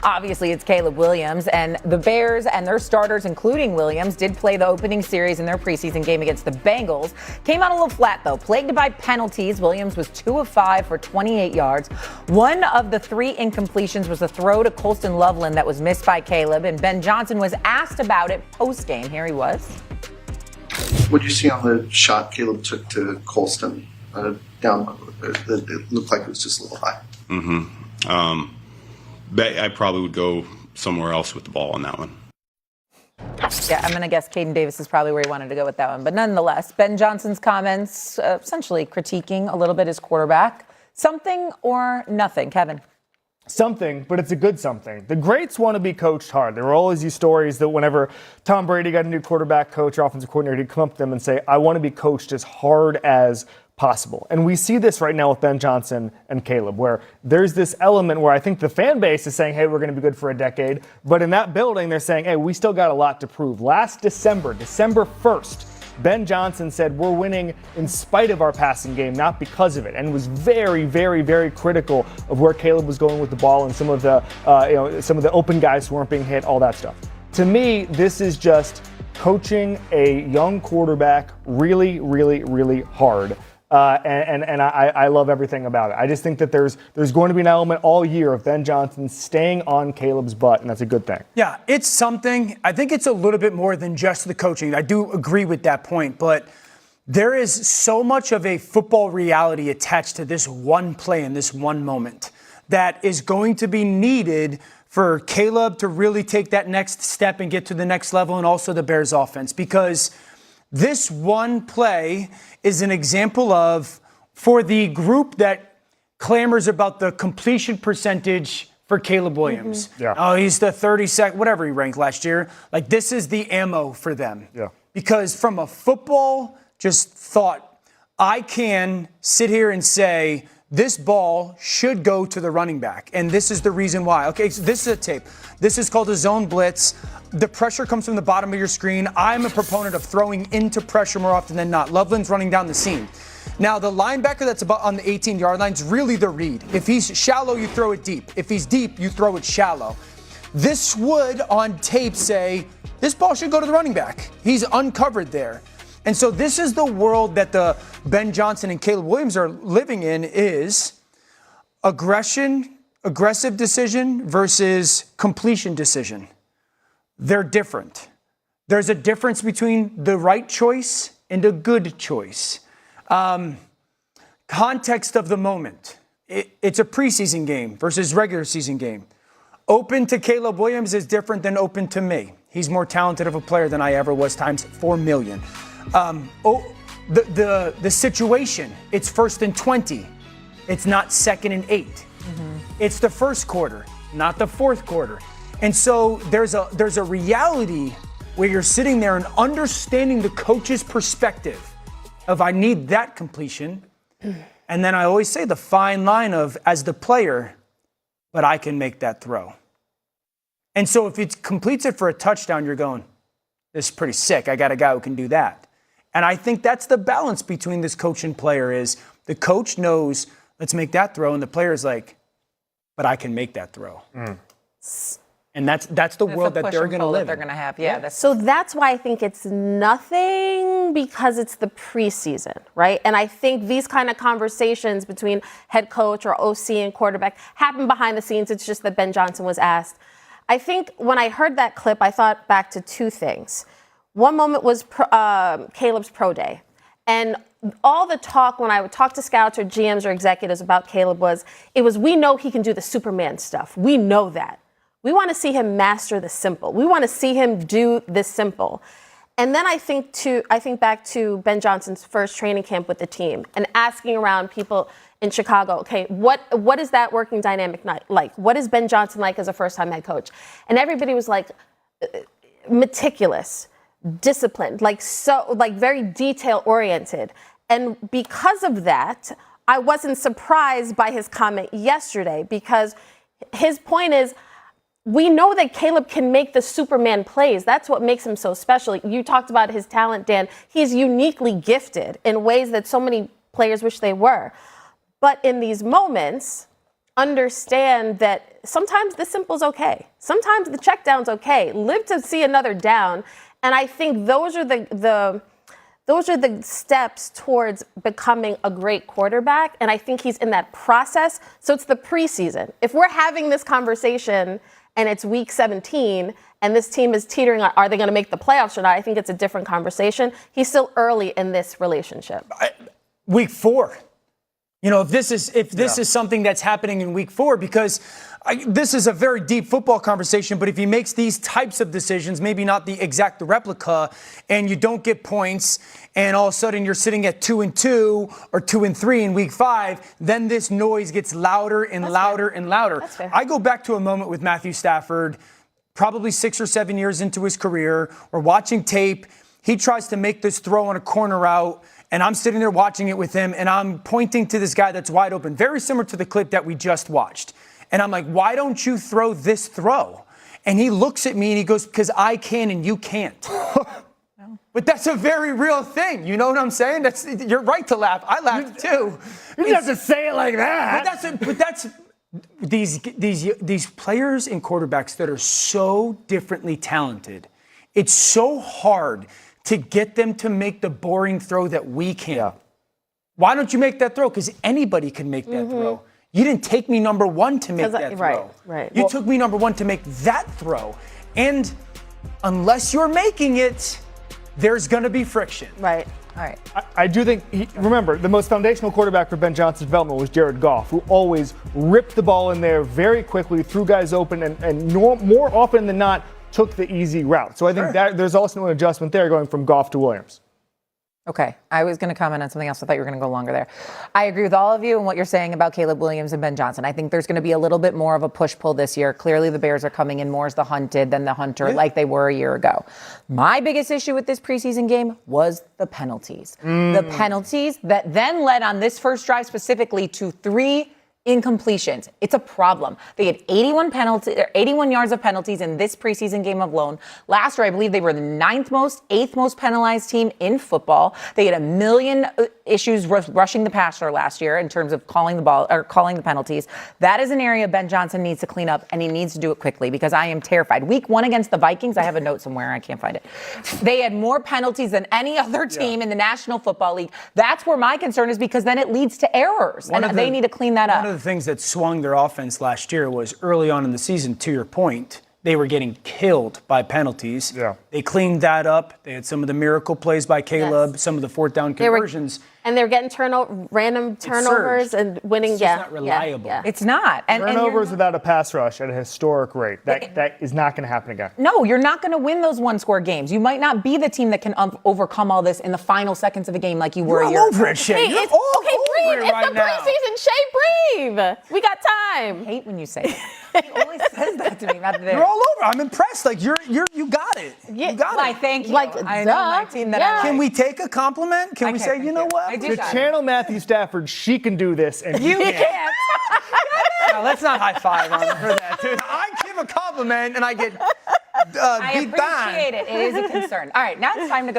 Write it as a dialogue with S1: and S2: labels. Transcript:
S1: Obviously, it's Caleb Williams, and the Bears and their starters, including Williams, did play the opening series in their preseason game against the Bengals. Came out a little flat, though, plagued by penalties. Williams was 2 of 5 for 28 yards. One of the 3 incompletions was a throw to Colston Loveland that was missed by Caleb, and Ben Johnson was asked about it post-game. Here he was.
S2: What did you see on the shot Caleb took to Colston down? It looked like it was just a little high.
S3: I probably would go somewhere else with the ball on that one.
S1: Yeah, I'm going to guess Caden Davis is probably where he wanted to go with that one. But nonetheless, Ben Johnson's comments essentially critiquing a little bit his quarterback. Something or nothing, Kevin?
S4: Something, but it's a good something. The greats want to be coached hard. There were always these stories that whenever Tom Brady got a new quarterback coach or offensive coordinator, he'd come up to them and say, I want to be coached as hard as possible. And we see this right now with Ben Johnson and Caleb, where there's this element where I think the fan base is saying, hey, we're going to be good for a decade. But in that building, they're saying, hey, we still got a lot to prove. Last December 1st, Ben Johnson said we're winning in spite of our passing game, not because of it, and was very, very, very critical of where Caleb was going with the ball and some of the open guys who weren't being hit, all that stuff. To me, this is just coaching a young quarterback really, really, really hard. I love everything about it. I just think that there's going to be an element all year of Ben Johnson staying on Caleb's butt, and that's a good thing.
S5: Yeah, it's something. I think it's a little bit more than just the coaching. I do agree with that point, but there is so much of a football reality attached to this one play in this one moment that is going to be needed for Caleb to really take that next step and get to the next level, and also the Bears offense, because this one play is an example of, for the group that clamors about the completion percentage for Caleb Williams.
S4: Yeah.
S5: Oh, he's the 32nd, whatever he ranked last year. Like, this is the ammo for them.
S4: Yeah.
S5: Because from a football just thought, I can sit here and say, this ball should go to the running back. And this is the reason why. Okay, so this is a tape. This is called a zone blitz. The pressure comes from the bottom of your screen. I'm a proponent of throwing into pressure more often than not. Loveland's running down the seam. Now, the linebacker that's about on the 18-yard line is really the read. If he's shallow, you throw it deep. If he's deep, you throw it shallow. This would, on tape, say, this ball should go to the running back. He's uncovered there. And so this is the world that the Ben Johnson and Caleb Williams are living in, is aggressive decision versus completion decision. They're different. There's a difference between the right choice and a good choice. Context of the moment. It's a preseason game versus regular season game. Open to Caleb Williams is different than open to me. He's more talented of a player than I ever was, times 4 million. The situation, it's 1st and 20. It's not 2nd and 8. It's the first quarter, not the fourth quarter. And so there's a reality where you're sitting there and understanding the coach's perspective of, I need that completion. And then I always say the fine line of, as the player, but I can make that throw. And so if it completes it for a touchdown, you're going, this is pretty sick. I got a guy who can do that. And I think that's the balance between this coach and player, is the coach knows, let's make that throw, and the player is like, but I can make that throw. And that's the world that they're going to live in.
S1: They're going to have, yeah.
S6: So that's why I think it's nothing, because it's the preseason, right? And I think these kind of conversations between head coach or OC and quarterback happen behind the scenes. It's just that Ben Johnson was asked. I think when I heard that clip, I thought back to 2 things. One moment was Caleb's pro day. And all the talk when I would talk to scouts or GMs or executives about Caleb was, we know he can do the Superman stuff. We know that. We want to see him master the simple. We want to see him do the simple. And then I think back to Ben Johnson's first training camp with the team and asking around people in Chicago, okay, what is that working dynamic like? What is Ben Johnson like as a first-time head coach? And everybody was like, meticulous, disciplined, like very detail-oriented. And because of that, I wasn't surprised by his comment yesterday, because his point is, we know that Caleb can make the Superman plays. That's what makes him so special. You talked about his talent, Dan. He's uniquely gifted in ways that so many players wish they were. But in these moments, understand that sometimes the simple's okay. Sometimes the check down's okay. Live to see another down. And I think those are the steps towards becoming a great quarterback. And I think he's in that process. So it's the preseason. If we're having this conversation and it's week 17 and this team is teetering on, are they going to make the playoffs or not? I think it's a different conversation. He's still early in this relationship.
S5: Week 4. You know, if this is something that's happening in week 4, because this is a very deep football conversation, but if he makes these types of decisions, maybe not the exact replica, and you don't get points, and all of a sudden you're sitting at 2-2 or 2-3 in week 5, then this noise gets louder and louder and louder.
S6: That's fair.
S5: I go back to a moment with Matthew Stafford, probably 6 or 7 years into his career. We're watching tape. He tries to make this throw on a corner route, and I'm sitting there watching it with him, and I'm pointing to this guy that's wide open, very similar to the clip that we just watched. And I'm like, why don't you throw this throw? And he looks at me and he goes, because I can and you can't. But that's a very real thing. You know what I'm saying? You're right to laugh. I laughed too.
S4: You don't have to say it like that.
S5: But that's these players and quarterbacks that are so differently talented. It's so hard to get them to make the boring throw that we can. Yeah. Why don't you make that throw? Because anybody can make that throw. You didn't take me number 1 to make that throw.
S6: Right.
S5: You took me number 1 to make that throw. And unless you're making it, there's going to be friction.
S6: Right.
S1: All right.
S4: I do think, remember, the most foundational quarterback for Ben Johnson's development was Jared Goff, who always ripped the ball in there very quickly, threw guys open, and more often than not, took the easy route. So I think that there's also an adjustment there going from Goff to Williams.
S1: Okay, I was going to comment on something else. I thought you were going to go longer there. I agree with all of you and what you're saying about Caleb Williams and Ben Johnson. I think there's going to be a little bit more of a push-pull this year. Clearly, the Bears are coming in more as the hunted than the hunter, like they were a year ago. My biggest issue with this preseason game was the penalties. The penalties that then led on this first drive specifically to 3 incompletions. It's a problem. They had 81 yards of penalties in this preseason game alone. Last year, I believe they were the 8th most penalized team in football. They had 1 million issues rushing the passer last year in terms of calling the penalties. That is an area Ben Johnson needs to clean up, and he needs to do it quickly because I am terrified. Week 1 against the Vikings, I have a note somewhere. I can't find it. They had more penalties than any other team in the National Football League. That's where my concern is because then it leads to errors, and they need to clean that up.
S5: One of the things that swung their offense last year was early on in the season, to your point, they were getting killed by penalties. Yeah. They cleaned that up. They had some of the miracle plays by Caleb, some of the 4th down conversions.
S6: And they're getting random turnovers and winning.
S5: It's just not reliable.
S6: Yeah.
S1: It's not. And
S4: turnovers without a pass rush at a historic rate. That is not going to happen again.
S1: No, you're not going to win those one-score games. You might not be the team that can overcome all this in the final seconds of a game like you were a year ago.
S5: Over it, Shay.
S6: Hey,
S5: You're
S6: it's
S5: all
S6: okay, breathe.
S5: over it
S6: It's
S5: right
S6: the
S5: now.
S6: preseason. Shay, breathe. We got time.
S1: I hate when you say that. He always says that to me.
S5: You're all over. I'm impressed. Like you got it.
S6: Yeah,
S5: you got it.
S1: Thank you.
S6: Like,
S1: I know my team that I like.
S5: Can we take a compliment? Can we say, you know what?
S1: I do.
S4: To channel Matthew Stafford, she can do this, and
S1: You can't.
S5: No, let's not high five on him for that, dude. I give a compliment and I get
S1: I
S5: beat back.
S1: appreciate it. It is a concern. All right, now it's time to go.